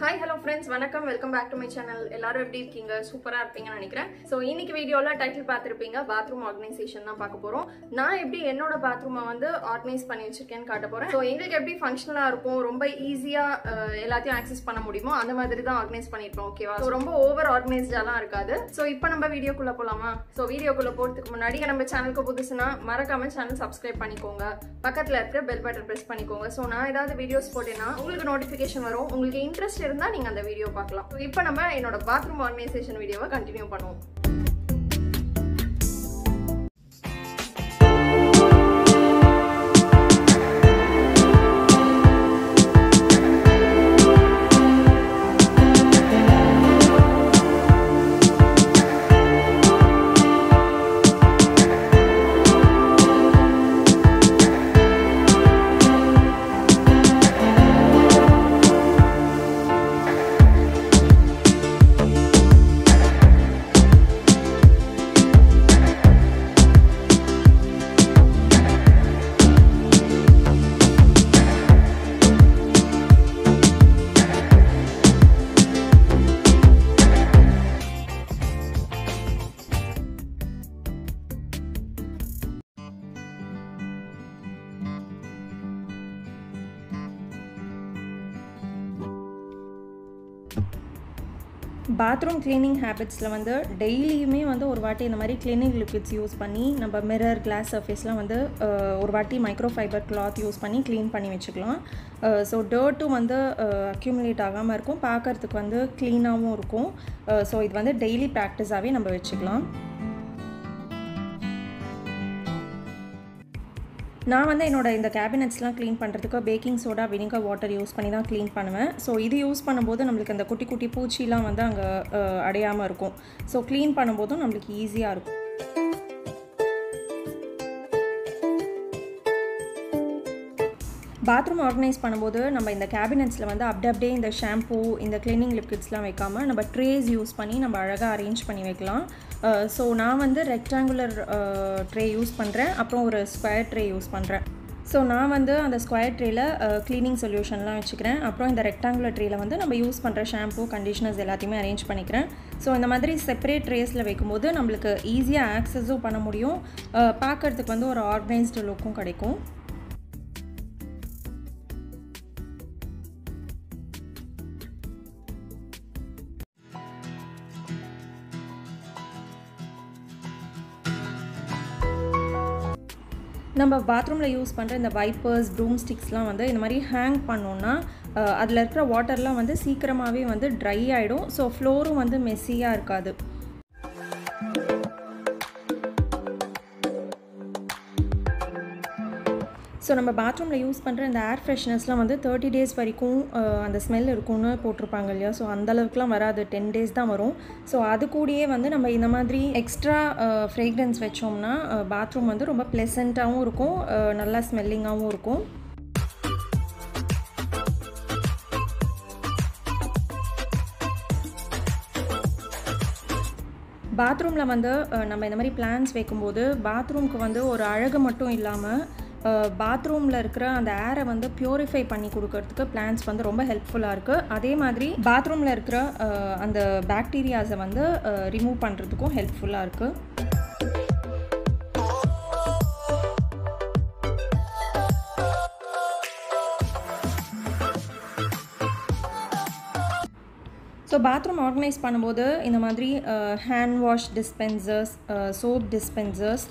Hi, hello friends, vanakkam, welcome back to my channel. எல்லாரும் எப்படி இருக்கீங்க? சூப்பரா இருப்பீங்கன்னு நினைக்கிறேன். சோ இன்னைக்கு வீடியோல டைட்டில் பார்த்திருப்பீங்க, பாத்ரூம் ஆர்கனைசேஷன் தான் பார்க்க போறோம். நான் எப்படி என்னோட பாத்ரூமை வந்து ஆர்கனைஸ் பண்ணி வச்சிருக்கேன்னு காட்ட போறேன். சோ எங்களுக்கு எப்படி ஃபங்க்ஷனலா இருக்கும், ரொம்ப ஈஸியா எல்லாத்தையும் ஆக்சஸ் பண்ண முடியுமோ அந்த மாதிரி தான் ஆர்கனைஸ் பண்ணிருப்போம். ஓகேவா? சோ ரொம்ப ஓவர் ஆர்கனைஸ்டாலாம் இருக்காது. சோ இப்போ நம்ம வீடியோக்குள்ள போலாமா? சோ வீடியோக்குள்ள போறதுக்கு முன்னாடி நம்ம சேனலுக்கு புதுசுனா மறக்காம சேனல் சப்ஸ்கிரைப் பண்ணிக்கோங்க. பக்கத்துல இருக்க பெல் பட்டன் பிரஸ் பண்ணிக்கோங்க. சோ நான் ஏதாவது வீடியோஸ் போட்டேன்னா உங்களுக்கு நோட்டிபிகேஷன் வரும். உங்களுக்கு இன்ட்ரெஸ்ட் இருந்தா நீங்க அந்த வீடியோ பார்க்கலாம். இப்போ நம்ம என்னோட பாத்ரூம் ஆர்கனைசேஷன் வீடியோவை கண்டினியூ பண்ணுவோம். பாத்ரூம் கிளீனிங் ஹேபிட்ஸில் வந்து டெய்லியுமே வந்து ஒரு வாட்டி இந்த மாதிரி கிளீனிங் லிக்விட்ஸ் யூஸ் பண்ணி நம்ம மிரர் கிளாஸ் சர்ஃபேஸ்லாம் வந்து ஒரு வாட்டி மைக்ரோ ஃபைபர் கிளாத் யூஸ் பண்ணி க்ளீன் பண்ணி வச்சுக்கலாம். ஸோ டர்ட்டும் வந்து அக்யூமுலேட் ஆகாமல் இருக்கும், பார்க்குறதுக்கு வந்து க்ளீனாகவும் இருக்கும். ஸோ இது வந்து டெய்லி ப்ராக்டிஸாகவே நம்ம வச்சுக்கலாம். நான் வந்து என்னோட இந்த கேபினட்ஸ்லாம் க்ளீன் பண்ணுறதுக்கு baking soda, vinegar water use பண்ணி தான் க்ளீன் பண்ணுவேன். ஸோ இது யூஸ் பண்ணும்போது நம்மளுக்கு அந்த குட்டி குட்டி பூச்சிலாம் வந்து அங்கே அடையாமல் இருக்கும். ஸோ க்ளீன் பண்ணும்போதும் நம்மளுக்கு ஈஸியாக இருக்கும். பாத்ரூம் ஆர்கனைஸ் பண்ணும்போது நம்ம இந்த கேபினட்ஸில் வந்து அப்படியே இந்த ஷாம்பூ, இந்த க்ளீனிங் லிக்விட்ஸ்லாம் வைக்காமல் நம்ம ட்ரேஸ் யூஸ் பண்ணி நம்ம அழகாக அரேஞ்ச் பண்ணி வைக்கலாம். ஸோ நான் வந்து ரெக்டாங்குலர் ட்ரே யூஸ் பண்ணுறேன், அப்புறம் ஒரு ஸ்கொயர் ட்ரே யூஸ் பண்ணுறேன். ஸோ நான் வந்து அந்த ஸ்கொயர் ட்ரேயில் க்ளீனிங் சொல்யூஷன்லாம் வச்சுக்கிறேன். அப்புறம் இந்த ரெக்டாங்குலர் ட்ரேயில் வந்து நம்ம யூஸ் பண்ணுற ஷாம்பூ, கண்டிஷனர்ஸ் எல்லாத்தையுமே அரேஞ்ச் பண்ணிக்கிறேன். ஸோ இந்த மாதிரி செப்பரேட் ட்ரேஸில் வைக்கும்போது நம்மளுக்கு ஈஸியாக ஆக்சஸும் பண்ண முடியும், பார்க்குறதுக்கு வந்து ஒரு ஆர்கனைஸ்டு லுக்கும் கிடைக்கும். நம்ம பாத்ரூமில் யூஸ் பண்ணுற இந்த வைப்பர்ஸ், ப்ரூம் ஸ்டிக்ஸ்லாம் வந்து இந்த மாதிரி ஹேங் பண்ணோன்னா அதில் இருக்கிற வாட்டர்லாம் வந்து சீக்கிரமாகவே வந்து ட்ரை ஆகிடும். ஸோ ஃப்ளோரும் வந்து மெஸ்ஸியாக இருக்காது. ஸோ நம்ம பாத்ரூமில் யூஸ் பண்ணுற இந்த ஏர் ஃப்ரெஷ்னர்ஸ்லாம் வந்து 30 days வரைக்கும் அந்த ஸ்மெல் இருக்கும்னு போட்டிருப்பாங்க இல்லையா? ஸோ அந்தளவுக்குலாம் வராது, 10 days தான் வரும். ஸோ அது கூடயே வந்து நம்ம இந்த மாதிரி எக்ஸ்ட்ரா ஃப்ரேக்ரன்ஸ் வச்சோம்னா பாத்ரூம் வந்து ரொம்ப ப்ளசண்ட்டாகவும் இருக்கும், நல்லா ஸ்மெல்லிங்காகவும் இருக்கும். பாத்ரூமில் வந்து நம்ம இந்த மாதிரி பிளான்ஸ் வைக்கும்போது பாத்ரூம்க்கு வந்து ஒரு அழகு மட்டும் இல்லாமல் பாத்ரூமில் இருக்கிற அந்த ஏரை வந்து பியூரிஃபை பண்ணி கொடுக்கறதுக்கு பிளான்ஸ் வந்து ரொம்ப ஹெல்ப்ஃபுல்லாக இருக்குது. அதே மாதிரி பாத்ரூமில் இருக்கிற அந்த பாக்டீரியாஸை வந்து ரிமூவ் பண்ணுறதுக்கும் ஹெல்ப்ஃபுல்லாக இருக்குது. ஸோ பாத்ரூம் ஆர்கனைஸ் பண்ணும்போது இந்த மாதிரி hand wash dispensers, soap dispensers,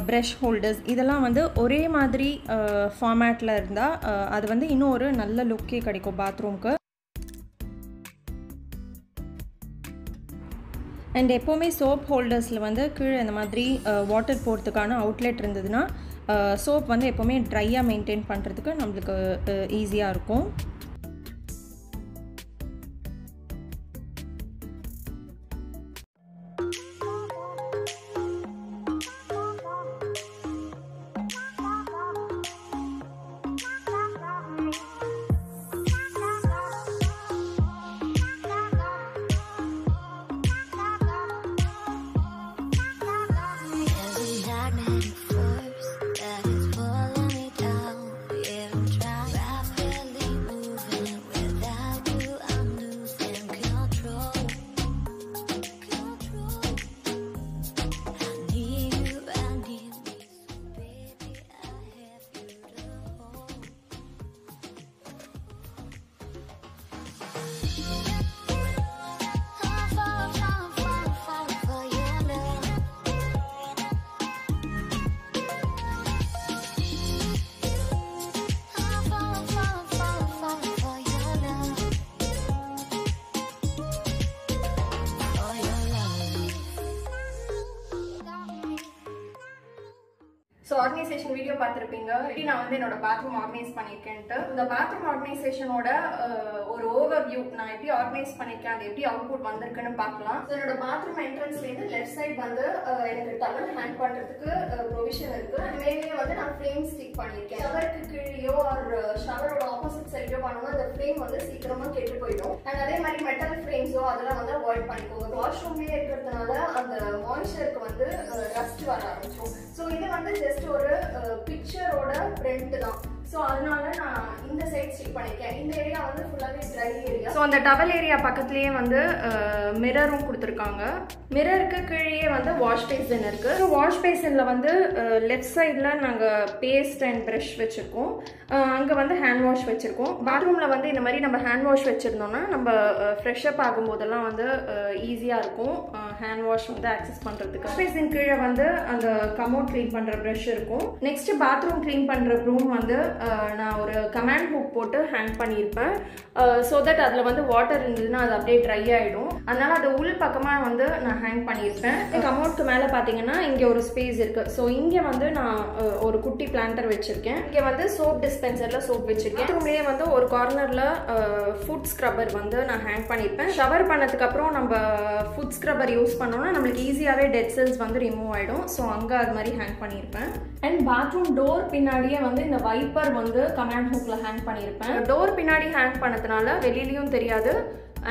brush holders இதெல்லாம் வந்து ஒரே மாதிரி ஃபார்மேட்டில் இருந்தால் அது வந்து இன்னும் ஒரு நல்ல லுக்கே கிடைக்கும் பாத்ரூம்க்கு. அண்ட் எப்போவுமே சோப் ஹோல்டர்ஸில் வந்து கீழே இந்த மாதிரி வாட்டர் போகிறதுக்கான அவுட்லெட் இருந்ததுன்னா சோப் வந்து எப்போவுமே ட்ரையாக மெயின்டைன் பண்ணுறதுக்கு நம்மளுக்கு ஈஸியாக இருக்கும். So organization video பார்த்திருப்பீங்க. எப்படி நான் வந்து என்னோட bathroom organize பண்ணிருக்கேன்ட்டு. இந்த bathroom organizationோட ஒரு overview நான் எப்படி organize பண்ணிருக்கேன், அது எப்படி output வந்திருக்குன்னு பார்க்கலாம். So என்னோட bathroom entrance ல இருந்து left side வந்து எனக்கு towel hang பண்றதுக்கு provision இருக்கு. மேலே வந்து நான் frame stick பண்ணிருக்கேன். ஷவருக்கு கீழேயோ or ஷவரோட opposite sideலயோ பண்ணோம்னா அந்த frame வந்து சீக்கிரமா கெட்டு போயிடும். and அதே மாதிரி metal frames அதெல்லாம் வந்து avoid பண்ணிக்கோங்க. வாஷ்ரூம்லயே இருக்கிறதுனால அந்த மாய்ஸ்சருக்கு வந்து ரஸ்ட் வர ஆரம்பிச்சிடும். So இது வந்து just ஒரு பிக்சரோட print தான். So அதனால நான் இந்த சைடு ஸ்டிக் பண்ணிருக்கேன். இந்த ஏரியா வந்து ஃபுல்லாவே dry ஏரியா. So அந்த டவல் ஏரியா பக்கத்துலயே வந்து மிரரும் கொடுத்திருக்காங்க. மிரருக்கு கீழேயே வந்து வாஷ் பேசின் இருக்கு. So வாஷ் பேசின்ல வந்து லெஃப்ட் சைடுல நாங்க பேஸ்ட் அண்ட் பிரஷ் வச்சிருக்கோம். அங்க வந்து ஹேண்ட் வாஷ் வச்சிருக்கோம். பாத்ரூம்ல வந்து இந்த மாதிரி நம்ம ஹேண்ட் வாஷ் வச்சிருந்தோம்னா நம்ம ஃப்ரெஷ் அப் ஆகும்போதெல்லாம் வந்து ஈஸியா இருக்கும் ஹேண்ட் வாஷ் வந்து ஆக்சஸ் பண்றதுக்கு. பேசின் கீழே வந்து அந்த கமோட் க்ளீன் பண்ற பிரஷ் இருக்கும். நெக்ஸ்ட் பாத்ரூம் க்ளீன் பண்ற ப்ரூம் வந்து நான் ஒரு கமாண்ட் ஹூக் போட்டு ஹேங் பண்ணியிருப்பேன். ஸோ தட் அதில் வந்து வாட்டர் இருந்ததுன்னா அது அப்படியே ட்ரை ஆகிடும். அதனால அது உள் பக்கமாக வந்து நான் ஹேங் பண்ணியிருப்பேன். கமோட்க்கு மேலே பார்த்தீங்கன்னா இங்கே ஒரு ஸ்பேஸ் இருக்கு. ஸோ இங்கே வந்து நான் ஒரு குட்டி பிளான்டர் வச்சிருக்கேன். இங்கே வந்து சோப் டிஸ்பென்சரில் சோப் வச்சிருக்கேன். ரூம்லேயே வந்து ஒரு கார்னரில் ஃபுட் ஸ்க்ரப்பர் வந்து நான் ஹேங் பண்ணியிருப்பேன். ஷவர் பண்ணதுக்கு அப்புறம் நம்ம ஃபுட் ஸ்க்ரப்பர் யூஸ் பண்ணோம்னா நம்மளுக்கு ஈஸியாகவே டெட் செல்ஸ் வந்து ரிமூவ் ஆகிடும். ஸோ அங்கே அது மாதிரி ஹேங் பண்ணியிருப்பேன். அண்ட் பாத்ரூம் டோர் பின்னாடியே வந்து இந்த வைப்பர் வந்து கமாண்ட் ஹூக்ல ஹேங் பண்ணியிருப்பேன். டோர் பின்னாடி ஹேங் பண்ணதுனால வெளியிலயும் தெரியாது.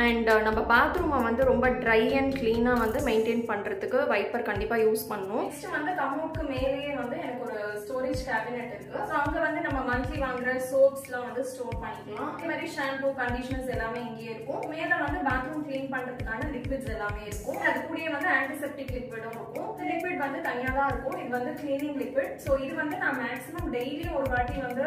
அண்ட் நம்ம பாத்ரூமை வந்து ரொம்ப ட்ரை அண்ட் கிளீனாக வந்து மெயின்டைன் பண்ணுறதுக்கு வைப்பர் கண்டிப்பாக யூஸ் பண்ணணும். நெக்ஸ்ட் வந்து கமோட்க்கு மேலேயே வந்து எனக்கு ஒரு ஸ்டோரேஜ் கேபினெட் இருக்கு. ஸோ அங்கே வந்து நம்ம மந்த்லி வாங்குற சோப்ஸ்லாம் வந்து ஸ்டோர் பண்ணிக்கலாம். அதே மாதிரி ஷாம்பூ கண்டிஷனர்ஸ் எல்லாமே இங்கேயே இருக்கும். மேலே வந்து பாத்ரூம் கிளீன் பண்ணுறதுக்கான லிக்விட்ஸ் எல்லாமே இருக்கும். அது கூடயே வந்து ஆன்டிசெப்டிக் லிக்விடும் இருக்கும். இந்த லிக்விட் வந்து தனியாக தான் இருக்கும். இது வந்து கிளீனிங் லிக்விட். ஸோ இது வந்து நான் மேக்ஸிமம் டெய்லி ஒரு வாட்டி வந்து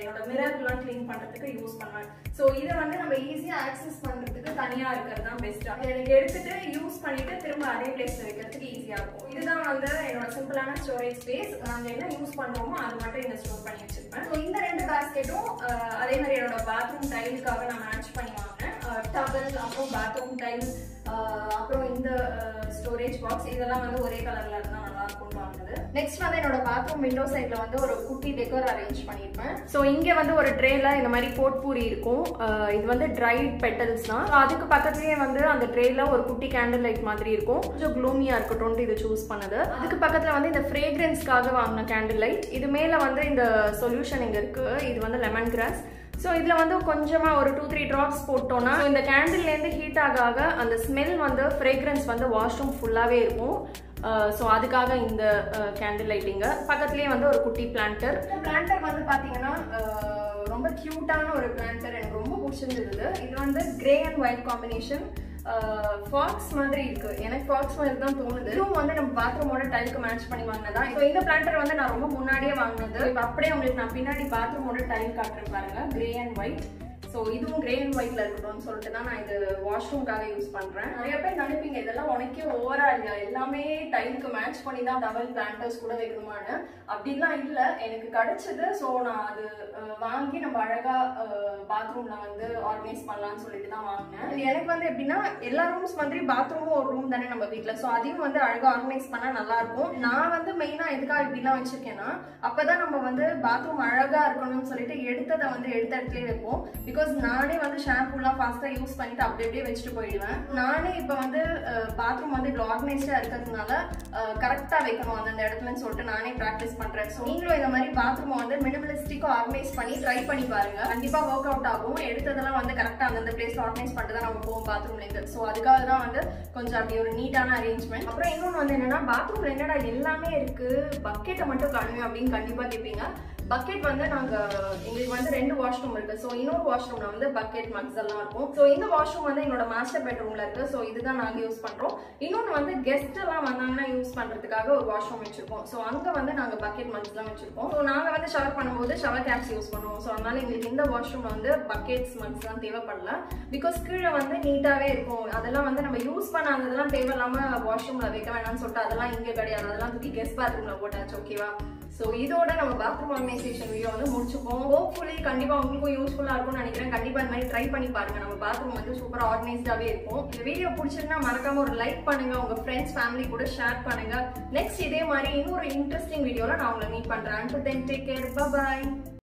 என்னோட மிரர்லாம் கிளீன் பண்ணுறதுக்கு யூஸ் பண்ணுவேன். ஸோ இதை வந்து நம்ம ஈஸியாக ஆக்சஸ் பண்ணுறதுக்கு தனியா இருக்கிறது தான் பெஸ்டா. எனக்கு எடுத்துட்டு யூஸ் பண்ணிட்டு திரும்ப அதே பிளேஸ்ல வைக்கிறதுக்கு ஈஸியா இருக்கும். இதுதான் வந்து என்னோட சிம்பிளான ஸ்டோரேஜ் ஸ்பேஸ். நாங்க என்ன யூஸ் பண்றோமோ அது மட்டும் இங்க ஸ்டோர் பண்ணி வச்சிருப்பேன். ஸோ இந்த ரெண்டு பேஸ்கெட்டும் அதே மாதிரி என்னோட பாத்ரூம் டைலுக்காக நான் மேட்ச் பண்ணி வாங்கினேன். டவல், அப்புறம் பாத்ரூம் டைல், அப்புறம் இந்த ஸ்டோரேஜ் பாக்ஸ் இதெல்லாம் வந்து ஒரே கலர்ல இருந்தா நல்லா இருக்கும்னு வாங்குது. நெக்ஸ்ட் வந்து என்னோட பாத்ரூம் விண்டோ சைட்ல வந்து ஒரு குட்டி டெக்கோர் அரேஞ்ச் பண்ணிருப்பேன். ஸோ இங்க வந்து ஒரு ட்ரேல இந்த மாதிரி போட்பூரி இருக்கும். இது வந்து ட்ரைட் பெட்டல்ஸ் தான். அதுக்கு பக்கத்துலயே வந்து அந்த ட்ரேல ஒரு குட்டி கேண்டில் லைட் மாதிரி இருக்கும். கொஞ்சம் க்ளூமியா இருக்கட்டும் இது சூஸ் பண்ணது. அதுக்கு பக்கத்துல வந்து இந்த ஃப்ரேக்ரன்ஸ்க்காக வாங்கின கேண்டில் லைட். இது மேல வந்து இந்த சொல்யூஷன் இங்க இருக்கு. இது வந்து லெமன் கிராஸ். ஸோ இதில் வந்து கொஞ்சமாக ஒரு 2-3 ட்ராப்ஸ் போட்டோன்னா இந்த கேண்டில்லேருந்து ஹீட் ஆக அந்த ஸ்மெல் வந்து ஃப்ரேக்ரன்ஸ் வந்து வாஷ்ரூம் ஃபுல்லாகவே இருக்கும். ஸோ அதுக்காக இந்த கேண்டில் லைட்டிங்க. பக்கத்துலேயே வந்து ஒரு குட்டி பிளான்டர். இந்த பிளான்டர் வந்து பார்த்தீங்கன்னா ரொம்ப க்யூட்டான ஒரு பிளான்டர். எனக்கு ரொம்ப பிடிச்சிருந்தது. இது வந்து grey and white combination. Fox மாதிரி இருக்கு. எனக்கு ஃபாக்ஸ் மாதிரி தான் தோணுது. இதுவும் வந்து நம்ம பாத்ரூமோட டைலுக்கு மேட்ச் பண்ணி வாங்கினதா. இப்போ இந்த பிளான்டர் வந்து நான் ரொம்ப முன்னாடியே வாங்கினது. இப்போ அப்படியே உங்களுக்கு நான் பின்னாடி பாத்ரூமோட டைல் காட்டுறேன் பாருங்க. Grey and white. ஸோ இதுவும் கிரே அண்ட் ஒயிட்ல இருக்கணும்னு சொல்லிட்டு தான் நான் இது வாஷ்ரூம்காக யூஸ் பண்றேன். நிறைய பேர் நினைப்பீங்க இதெல்லாம் உனக்கே ஓவரா இல்லையா, எல்லாமே டைலுக்கு மேட்ச் பண்ணி தான் டவல் பிளான்டர்ஸ் கூட வைக்கணுமான்னு. அப்படிலாம் இல்லை, எனக்கு கிடைச்சது. ஸோ நான் அது வாங்கி நம்ம அழகா பாத்ரூம்ல வந்து ஆர்கனைஸ் பண்ணலாம்னு சொல்லிட்டு தான் வாங்கினேன். எனக்கு வந்து எப்படின்னா எல்லா ரூம்ஸ் மாதிரி பாத்ரூமும் ஒரு ரூம் தானே நம்ம வீட்டில். ஸோ அதையும் வந்து அழகா ஆர்கனைஸ் பண்ணா நல்லா இருக்கும். நான் வந்து மெயினா எதுக்காக இப்படிலாம் வச்சிருக்கேன்னா அப்பதான் நம்ம வந்து பாத்ரூம் அழகா இருக்கணும்னு சொல்லிட்டு எடுத்ததை வந்து எடுத்த இடத்துலயே வைப்போம். பிகாஸ் நானே வந்து ஷாம்பூலாம் ஃபாஸ்டா யூஸ் பண்ணிட்டு அப்படியே வச்சுட்டு போயிடுவேன். நானே இப்போ வந்து பாத்ரூம் வந்து இவ்வளோ ஆர்கனைஸ்டா இருக்கிறதுனால கரெக்டா வைக்கணும் அந்த இடத்துலன்னு சொல்லிட்டு நானே ப்ராக்டிஸ் பண்றேன். ஸோ நீங்களும் இந்த மாதிரி பாத்ரூம் வந்து மினிமலிஸ்டிக்கா ஆர்கனைஸ் பண்ணி ட்ரை பண்ணி பாருங்க. கண்டிப்பா ஒர்க் அவுட் ஆகும். எடுத்ததெல்லாம் வந்து கரெக்டா அந்த பிளேஸ்ல ஆர்கனைஸ் பண்ணிட்டு தான் நம்ம போவோம் பாத்ரூம்ல இருந்து. ஸோ அதுக்காக தான் வந்து கொஞ்சம் அப்படி ஒரு நீட்டான அரேஞ்ச்மெண்ட். அப்புறம் இன்னொன்று வந்து என்னன்னா பாத்ரூம்ல என்னடா எல்லாமே இருக்கு, பக்கெட்டை மட்டும் காணுங்க அப்படின்னு கண்டிப்பா கேட்பீங்க. பக்கெட் வந்து எங்களுக்கு வந்து 2 வாஷ்ரூம் இருக்கு. ஸோ இன்னொரு வாஷ்ரூம்ல வந்து பக்கெட் மக்ஸ் எல்லாம் இருக்கும். ஸோ இந்த வாஷ்ரூம் வந்து என்னோட மாஸ்டர் பெட்ரூம்ல இருக்கு. ஸோ இதுதான் நாங்க யூஸ் பண்றோம். இன்னொன்று வந்து கெஸ்ட் எல்லாம் வந்தாங்கன்னா யூஸ் பண்றதுக்காக ஒரு வாஷ்ரூம் வச்சிருக்கோம். ஸோ அங்க வந்து நாங்க பக்கெட் மக்ஸ் எல்லாம் வச்சிருக்கோம். ஸோ நாங்க வந்து ஷவர் பண்ணும்போது ஷவர் கேப்ஸ் யூஸ் பண்ணுவோம். ஸோ அதனால எங்களுக்கு இந்த வாஷ்ரூம்ல வந்து பக்கெட்ஸ் மக்ஸ் எல்லாம் தேவைப்படல. பிகாஸ் கீழே வந்து நீட்டாவே இருக்கும். அதெல்லாம் வந்து நம்ம யூஸ் பண்ணாததெல்லாம் தேவையில்லாம வாஷ்ரூம்ல வைக்க வேணாம்னு சொல்லிட்டு அதெல்லாம் இங்க கிடையாது. அதெல்லாம் தூக்கி கெஸ்ட் பாத்ரூம்ல போட்டாச்சு. ஓகேவா? ஸோ இதோட நம்ம பாத்ரூம் ஆர்கனைசேஷன் வீடியோ வந்து முடிச்சுப்போம். ஹோப்ஃபுல்லி கண்டிப்பா உங்களுக்கும் யூஸ்ஃபுல்லா இருக்கும்னு நினைக்கிறேன். கண்டிப்பா இந்த மாதிரி ட்ரை பண்ணி பாருங்க. நம்ம பாத்ரூம் வந்து சூப்பரா ஆர்கனைஸ்டாவே இருக்கும். இந்த வீடியோ பிடிச்சிருந்தா மறக்காம ஒரு லைக் பண்ணுங்க, உங்க ஃப்ரெண்ட்ஸ் ஃபேமிலி கூட ஷேர் பண்ணுங்க. நெக்ஸ்ட் இதே மாதிரி இன்னொரு இன்ட்ரெஸ்டிங் வீடியோல நான் உங்களை மீட் பண்றேன். Until then, take care. Bye bye.